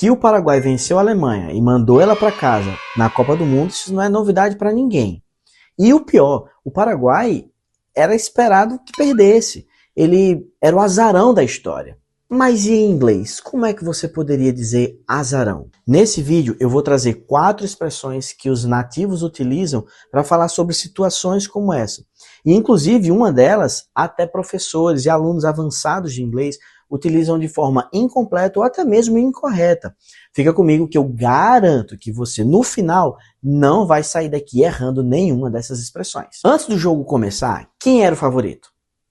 Que o Paraguai venceu a Alemanha e mandou ela para casa na Copa do Mundo, isso não é novidade para ninguém. E o pior, o Paraguai era esperado que perdesse. Ele era o azarão da história. Mas e em inglês? Como é que você poderia dizer azarão? Nesse vídeo eu vou trazer 4 expressões que os nativos utilizam para falar sobre situações como essa. E inclusive uma delas, até professores e alunos avançados de inglês utilizam de forma incompleta ou até mesmo incorreta. Fica comigo que eu garanto que você, no final, não vai sair daqui errando nenhuma dessas expressões. Antes do jogo começar, quem era o favorito?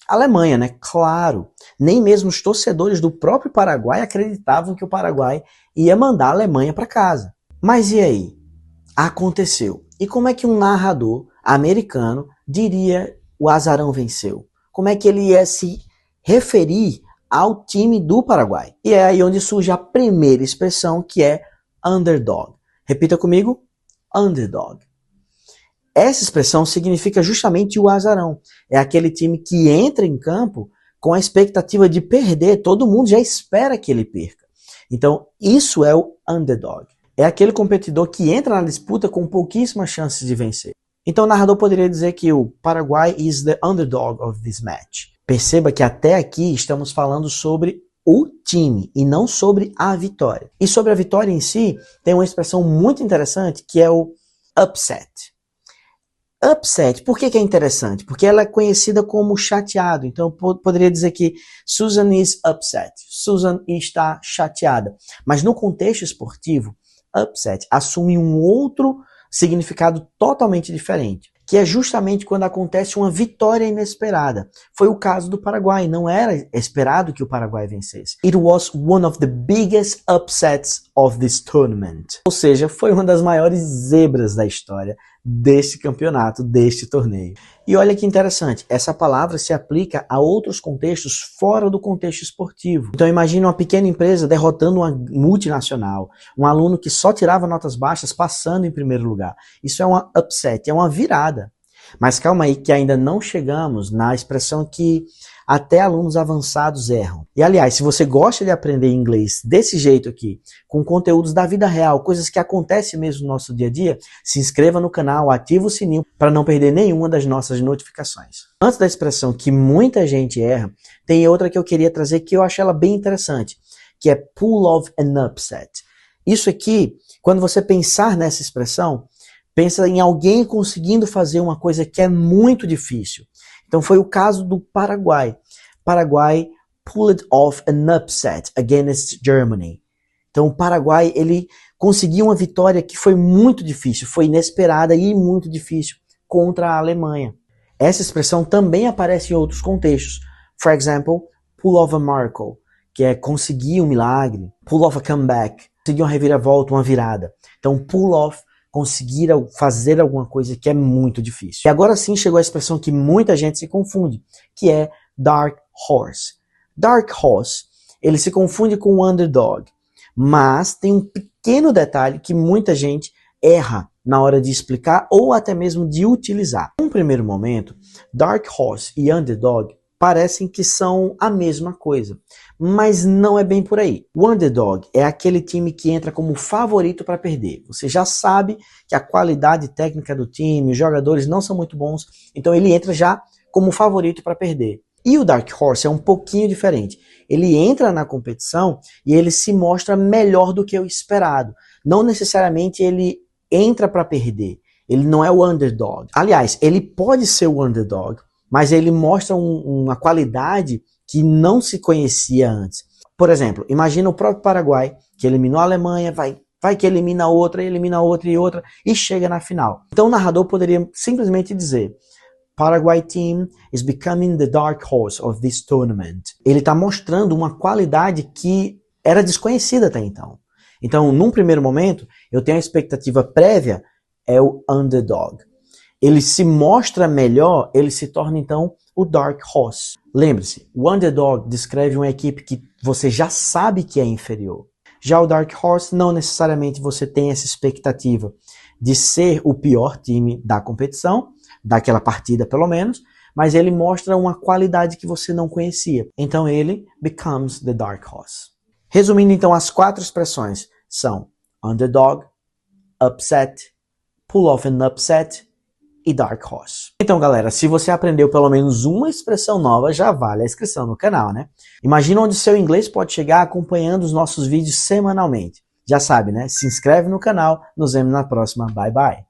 A Alemanha, né? Claro. Nem mesmo os torcedores do próprio Paraguai acreditavam que o Paraguai ia mandar a Alemanha para casa. Mas e aí? Aconteceu. E como é que um narrador americano diria o azarão venceu? Como é que ele ia se referir ao time do Paraguai? E é aí onde surge a primeira expressão, que é underdog. Repita comigo, underdog. Essa expressão significa justamente o azarão. É aquele time que entra em campo com a expectativa de perder. Todo mundo já espera que ele perca. Então, isso é o underdog. É aquele competidor que entra na disputa com pouquíssimas chances de vencer. Então, o narrador poderia dizer que o Paraguai is the underdog of this match. Perceba que até aqui estamos falando sobre o time e não sobre a vitória. E sobre a vitória em si, tem uma expressão muito interessante que é o upset. Upset, por que é interessante? Porque ela é conhecida como chateado. Então eu poderia dizer que Susan is upset. Susan está chateada. Mas no contexto esportivo, upset assume um outro significado totalmente diferente, que é justamente quando acontece uma vitória inesperada. Foi o caso do Paraguai, não era esperado que o Paraguai vencesse. It was one of the biggest upsets of this tournament. Ou seja, foi uma das maiores zebras da história deste campeonato, deste torneio. E olha que interessante, essa palavra se aplica a outros contextos fora do contexto esportivo. Então imagine uma pequena empresa derrotando uma multinacional, um aluno que só tirava notas baixas passando em primeiro lugar. Isso é uma upset, é uma virada. Mas calma aí que ainda não chegamos na expressão que até alunos avançados erram. E aliás, se você gosta de aprender inglês desse jeito aqui, com conteúdos da vida real, coisas que acontecem mesmo no nosso dia a dia, se inscreva no canal, ativa o sininho para não perder nenhuma das nossas notificações. Antes da expressão que muita gente erra, tem outra que eu queria trazer que eu acho ela bem interessante, que é pull off an upset. Isso aqui, quando você pensar nessa expressão, pensa em alguém conseguindo fazer uma coisa que é muito difícil. Então foi o caso do Paraguai. Paraguai pulled off an upset against Germany. Então o Paraguai, ele conseguiu uma vitória que foi muito difícil, foi inesperada e muito difícil contra a Alemanha. Essa expressão também aparece em outros contextos. For example, pull off a miracle, que é conseguir um milagre. Pull off a comeback, conseguir uma reviravolta, uma virada. Então pull off, conseguir fazer alguma coisa que é muito difícil. E agora sim chegou a expressão que muita gente se confunde, que é dark horse. Dark horse, ele se confunde com o underdog, mas tem um pequeno detalhe que muita gente erra na hora de explicar ou até mesmo de utilizar. Num primeiro momento, dark horse e underdog parecem que são a mesma coisa, mas não é bem por aí. O underdog é aquele time que entra como favorito para perder. Você já sabe que a qualidade técnica do time, os jogadores não são muito bons, então ele entra já como favorito para perder. E o Dark Horse é um pouquinho diferente. Ele entra na competição e ele se mostra melhor do que o esperado. Não necessariamente ele entra para perder. Ele não é o underdog. Aliás, ele pode ser o underdog, mas ele mostra uma qualidade que não se conhecia antes. Por exemplo, imagina o próprio Paraguai, que eliminou a Alemanha, vai que elimina outra e outra, e chega na final. Então o narrador poderia simplesmente dizer: Paraguay team is becoming the dark horse of this tournament. Ele está mostrando uma qualidade que era desconhecida até então. Então, num primeiro momento, eu tenho a expectativa prévia, é o underdog. Ele se mostra melhor, ele se torna então o dark horse. Lembre-se, o underdog descreve uma equipe que você já sabe que é inferior. Já o dark horse, não necessariamente você tem essa expectativa de ser o pior time da competição, daquela partida pelo menos, mas ele mostra uma qualidade que você não conhecia. Então ele becomes the dark horse. Resumindo então as 4 expressões são underdog, upset, pull off an upset e dark horse. Então, galera, se você aprendeu pelo menos uma expressão nova, já vale a inscrição no canal, né? Imagina onde seu inglês pode chegar acompanhando os nossos vídeos semanalmente. Já sabe, né? Se inscreve no canal, nos vemos na próxima. Bye, bye!